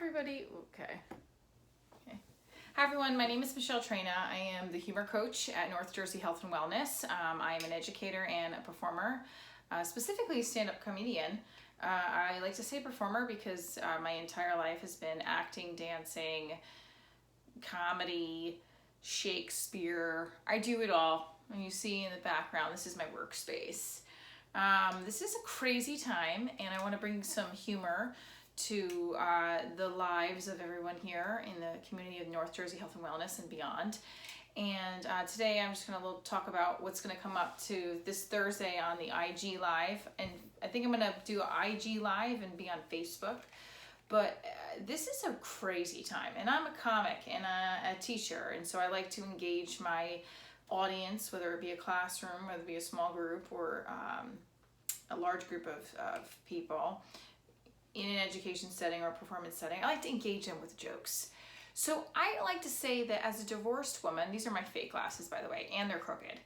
everybody. Okay. Hi everyone, my name is Michelle Traina. I am the humor coach at North Jersey Health and Wellness. I am an educator and a performer, specifically a stand-up comedian. I like to say performer because my entire life has been acting, dancing, comedy, Shakespeare. I do it all. And you see in the background, this is my workspace. This is a crazy time, and I want to bring some humor to the lives of everyone here in the community of North Jersey Health and Wellness and beyond. And today I'm just going to talk about what's going to come up to this Thursday on the IG Live. And I think I'm going to do IG Live and be on Facebook. But this is a crazy time. And I'm a comic and a teacher. And so I like to engage my audience, whether it be a classroom, whether it be a small group or a large group of people in an education setting or a performance setting. I like to engage them with jokes. So I like to say that as a divorced woman, these are my fake glasses, by the way, and they're crooked.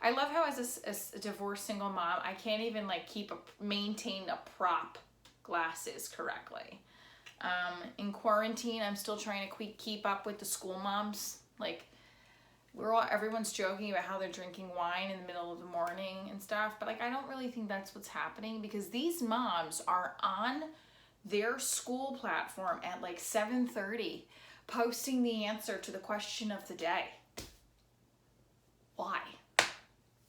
I love how as a divorced single mom, I can't even like maintain a prop glasses correctly. In quarantine, I'm still trying to keep up with the school moms. Like everyone's joking about how they're drinking wine in the middle of the morning and stuff, but like I don't really think that's what's happening, because these moms are on their school platform at like 7:30 posting the answer to the question of the day. Why?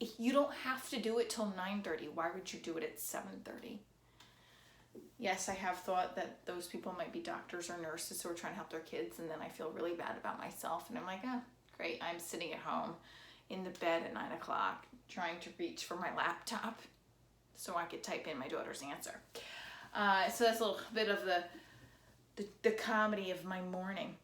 If you don't have to do it till 9:30, why would you do it at 7:30? Yes, I have thought that those people might be doctors or nurses who are trying to help their kids, and then I feel really bad about myself, and I'm like, oh, great, I'm sitting at home in the bed at 9 o'clock trying to reach for my laptop so I could type in my daughter's answer. So that's a little bit of the comedy of my morning.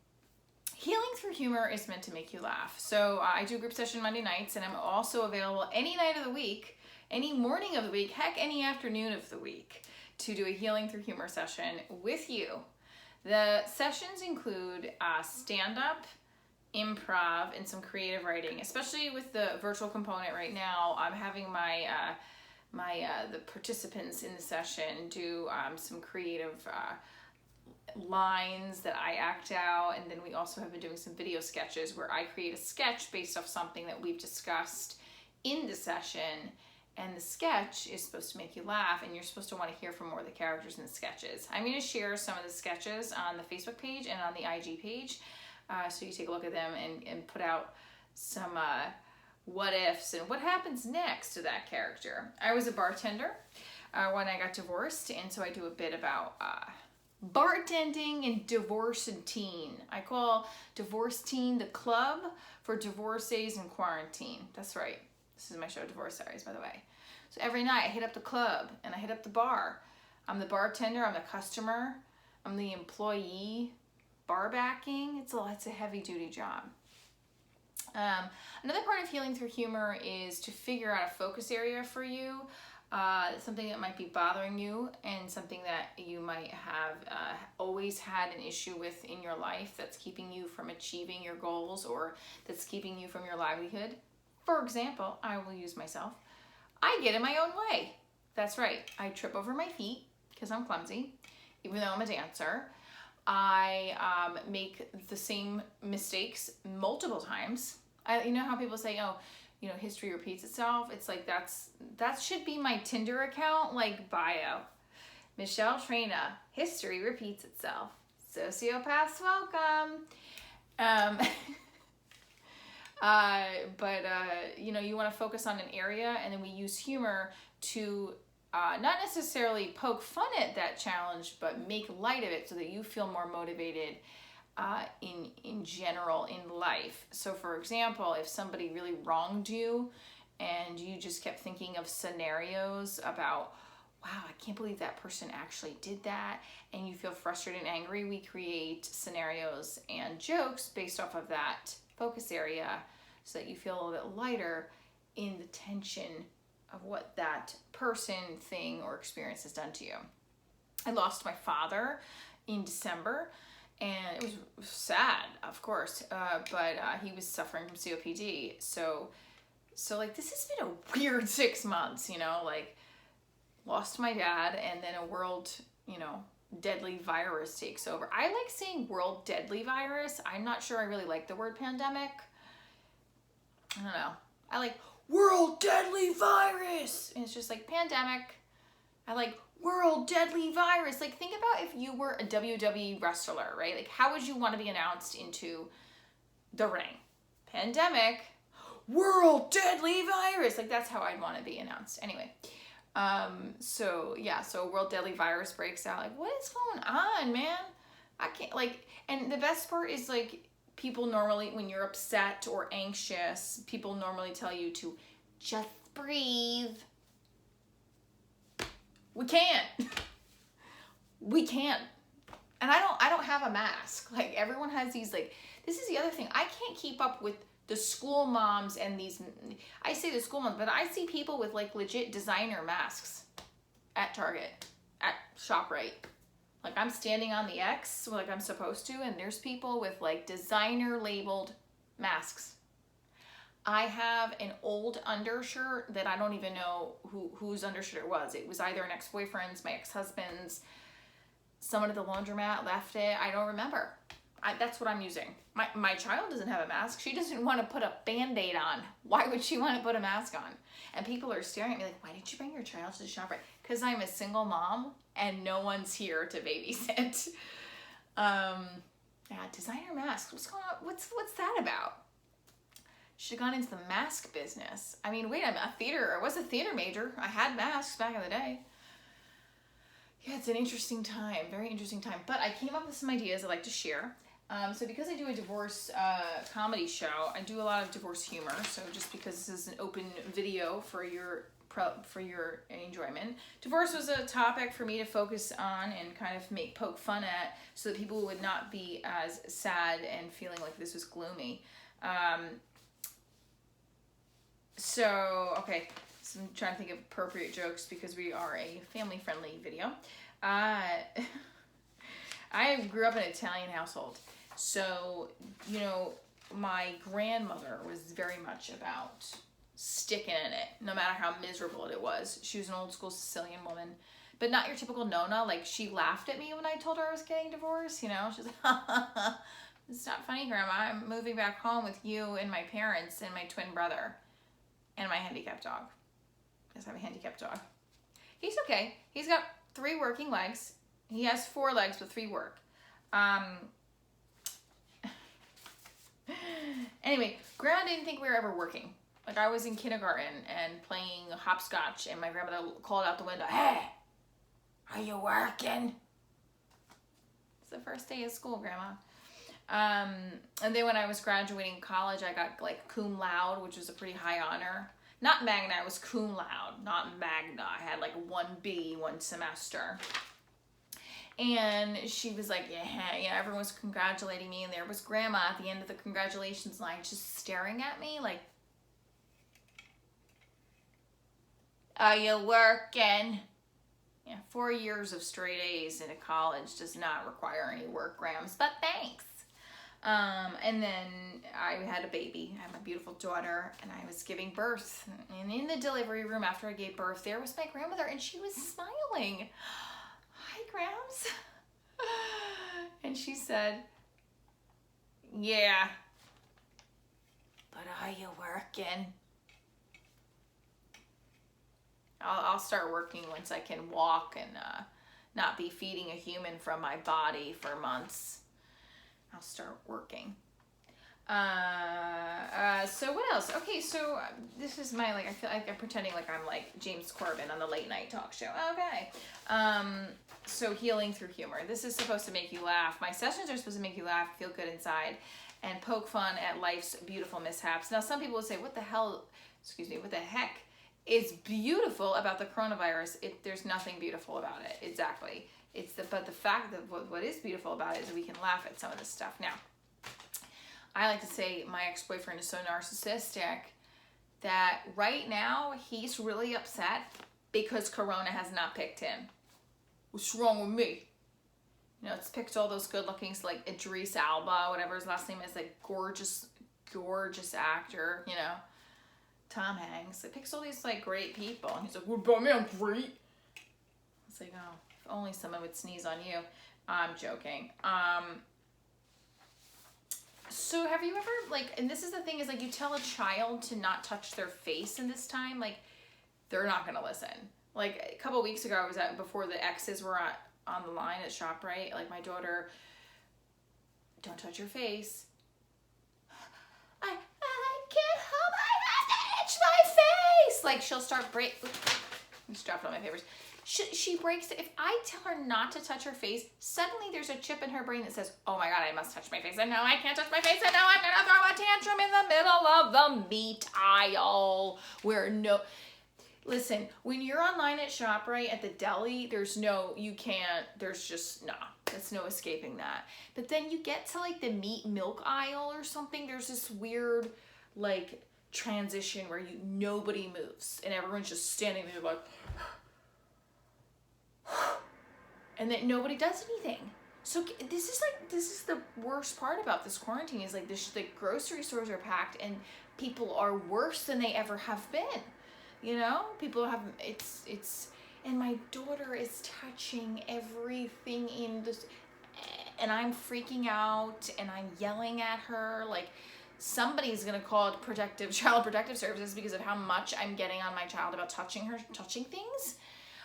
Healing through humor is meant to make you laugh. So I do a group session Monday nights, and I'm also available any night of the week, any morning of the week, heck, any afternoon of the week, to do a healing through humor session with you. The sessions include stand-up, improv, and some creative writing. Especially with the virtual component right now, I'm having the participants in the session do some creative lines that I act out, and then we also have been doing some video sketches where I create a sketch based off something that we've discussed in the session, and the sketch is supposed to make you laugh, and you're supposed to want to hear from more of the characters in the sketches. I'm going to share some of the sketches on the Facebook page and on the IG page, so you take a look at them and put out some what ifs and what happens next to that character. I was a bartender when I got divorced, and so I do a bit about bartending and divorce and teen. I call Divorce Teen the club for divorcees in quarantine. That's right. This is my show, Divorce Diaries, by the way. So every night I hit up the club and I hit up the bar. I'm the bartender, I'm the customer, I'm the employee, bar backing. It's a heavy duty job. Another part of healing through humor is to figure out a focus area for you, something that might be bothering you, and something that you might have always had an issue with in your life that's keeping you from achieving your goals, or that's keeping you from your livelihood. For example, I will use myself. I get in my own way. That's right. I trip over my feet because I'm clumsy, even though I'm a dancer. I make the same mistakes multiple times. You know how people say, oh, you know, history repeats itself? It's like that should be my Tinder account, like bio. Michelle Traina, history repeats itself. Sociopaths welcome. You know, you want to focus on an area, and then we use humor to not necessarily poke fun at that challenge, but make light of it so that you feel more motivated in general in life. So for example, if somebody really wronged you and you just kept thinking of scenarios about, wow, I can't believe that person actually did that, and you feel frustrated and angry, we create scenarios and jokes based off of that focus area so that you feel a little bit lighter in the tension of what that person, thing, or experience has done to you. I lost my father in December, and it was sad, of course, but he was suffering from COPD. So like, this has been a weird 6 months, you know, like lost my dad, and then a world, you know, deadly virus takes over. I like saying world deadly virus. I'm not sure I really like the word pandemic. I don't know. I like world deadly virus. And it's just like pandemic. I like world deadly virus. Like, think about if you were a WWE wrestler, right? Like, how would you want to be announced into the ring? Pandemic, world deadly virus. Like, that's how I'd want to be announced. Anyway, so world deadly virus breaks out. Like, what is going on, man? I can't, like, and the best part is, like, people normally, when you're upset or anxious, people normally tell you to just breathe. We can't. We can't. And I don't have a mask. Like, everyone has these, like, this is the other thing. I can't keep up with the school moms and these, I say the school moms, but I see people with, like, legit designer masks at Target, at ShopRite. Like, I'm standing on the X like I'm supposed to, and there's people with, like, designer labeled masks. I have an old undershirt that I don't even know whose undershirt it was. It was either an ex-boyfriend's, my ex-husband's, someone at the laundromat left it. I don't remember. That's what I'm using. My child doesn't have a mask. She doesn't want to put a Band-Aid on. Why would she want to put a mask on? And people are staring at me like, why did you bring your child to the ShopRite? Because I'm a single mom and no one's here to babysit. Yeah, designer masks. What's going on? What's that about? Should have gone into the mask business. I mean, wait, I was a theater major. I had masks back in the day. Yeah, it's an interesting time, very interesting time. But I came up with some ideas I'd like to share. So because I do a divorce comedy show, I do a lot of divorce humor. So just because this is an open video for your enjoyment, divorce was a topic for me to focus on and kind of poke fun at, so that people would not be as sad and feeling like this was gloomy. Okay, so I'm trying to think of appropriate jokes because we are a family-friendly video. I grew up in an Italian household, so, you know, my grandmother was very much about sticking in it, no matter how miserable it was. She was an old-school Sicilian woman, but not your typical Nona. Like, she laughed at me when I told her I was getting divorced, you know? She's like, ha, ha, ha. It's not funny, Grandma. I'm moving back home with you and my parents and my twin brother. And my handicapped dog. Yes, I have a handicapped dog. He's okay. He's got 3 working legs. He has 4 legs, but 3 work. Anyway, Grandma didn't think we were ever working. Like, I was in kindergarten and playing hopscotch, and my grandmother called out the window, "Hey, are you working?" It's the first day of school, Grandma. And then when I was graduating college, I got, like, cum laude, which was a pretty high honor. Not magna, I was cum laude, not magna. I had, like, 1B one semester. And she was like, yeah, everyone was congratulating me, and there was Grandma at the end of the congratulations line just staring at me like, "Are you working?" Yeah, 4 years of straight A's in a college does not require any work, Grams, but thanks. And then I had a baby. I have a beautiful daughter, and I was giving birth. And in the delivery room after I gave birth, there was my grandmother, and she was smiling. "Hi, Grams." And she said, "Yeah, but are you working?" I'll start working once I can walk and not be feeding a human from my body for months. I'll start working. So what else? Okay, so this is my, like, I feel like I'm pretending like I'm like James Corbin on the late night talk show. Okay. So healing through humor. This is supposed to make you laugh. My sessions are supposed to make you laugh, feel good inside, and poke fun at life's beautiful mishaps. Now, some people will say, what the heck is beautiful about the coronavirus? There's nothing beautiful about it. Exactly. But the fact that what is beautiful about it is we can laugh at some of this stuff. Now, I like to say my ex-boyfriend is so narcissistic that right now he's really upset because Corona has not picked him. What's wrong with me? You know, it's picked all those good-looking, like Idris Elba, whatever his last name is, like gorgeous actor, you know, Tom Hanks. It picks all these, like, great people. And he's like, "What about me? I'm great." It's like, oh, only someone would sneeze on you. I'm joking. So have you ever, like, and this is the thing, is like, you tell a child to not touch their face in this time, like, they're not gonna listen. Like, a couple weeks ago, I was at, before the exes were on the line at ShopRite, like, my daughter, don't touch your face. I can't help, I have to itch my face. Like, she'll start just dropped all my papers. She breaks it. If I tell her not to touch her face, suddenly there's a chip in her brain that says, oh my God, I must touch my face. And no, I can't touch my face. And no, I'm going to throw a tantrum in the middle of the meat aisle. Listen, when you're online at ShopRite at the deli, there's no escaping that. But then you get to like the meat milk aisle or something, there's this weird like transition where nobody moves and everyone's just standing there like, and then nobody does anything. So this is the worst part about this quarantine, is like the grocery stores are packed and people are worse than they ever have been. You know, people have, and my daughter is touching everything in this, and I'm freaking out and I'm yelling at her. Like, somebody's gonna call Child Protective Services because of how much I'm getting on my child about touching things.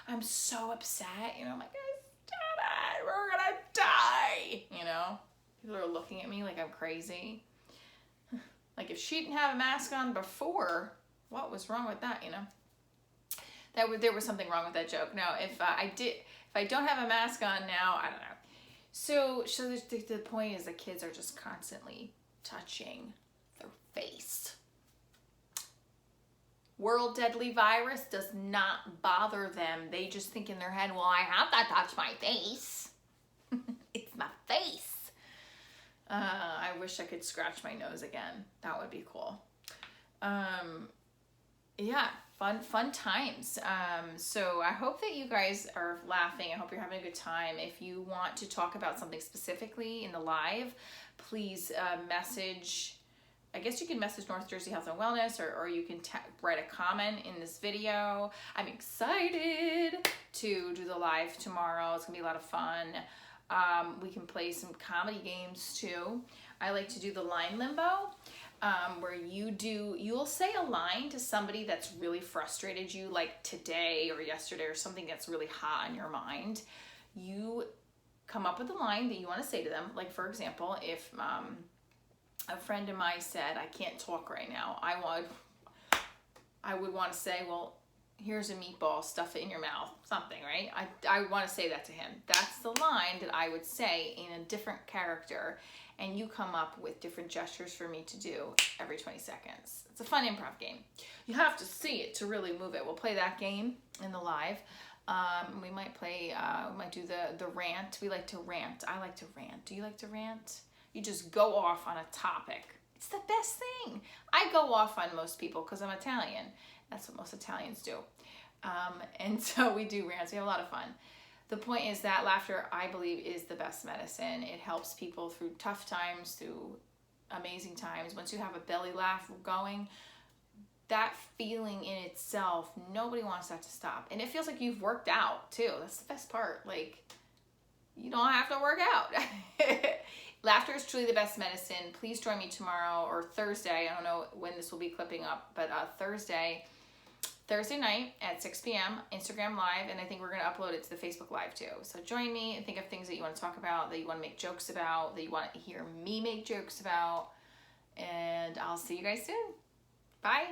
I'm so upset, you know, I'm like, stop it, we're gonna die, you know? People are looking at me like I'm crazy. Like, if she didn't have a mask on before, what was wrong with that, you know? There was something wrong with that joke. No, if I don't have a mask on now, I don't know. So the point is the kids are just constantly touching their face. World deadly virus does not bother them. They just think in their head, well, I have to touch my face. It's my face. I wish I could scratch my nose again. That would be cool. Yeah, fun times. So I hope that you guys are laughing. I hope you're having a good time. If you want to talk about something specifically in the live, please message. I guess you can message North Jersey Health and Wellness, or you can write a comment in this video. I'm excited to do the live tomorrow. It's gonna be a lot of fun. We can play some comedy games too. I like to do the line limbo, where you'll say a line to somebody that's really frustrated you, like today or yesterday, or something that's really hot on your mind. You come up with a line that you want to say to them. Like, for example, if a friend of mine said, I can't talk right now, I would want to say, well, here's a meatball, stuff it in your mouth, something, right? I want to say that to him. That's the line that I would say in a different character, and you come up with different gestures for me to do every 20 seconds. It's a fun improv game. You have to see it to really move it. We'll play that game in the live. We might do the rant. We like to rant. I like to rant. Do you like to rant? You just go off on a topic. It's the best thing. I go off on most people because I'm Italian. That's what most Italians do. And so we do rants. We have a lot of fun. The point is that laughter, I believe, is the best medicine. It helps people through tough times, through amazing times. Once you have a belly laugh going, that feeling in itself, nobody wants that to stop. And it feels like you've worked out too. That's the best part. Like, you don't have to work out. Laughter is truly the best medicine. Please join me tomorrow or Thursday. I don't know when this will be clipping up, but Thursday night at 6 p.m. Instagram Live, and I think we're going to upload it to the Facebook Live too. So join me and think of things that you want to talk about, that you want to make jokes about, that you want to hear me make jokes about, and I'll see you guys soon. Bye.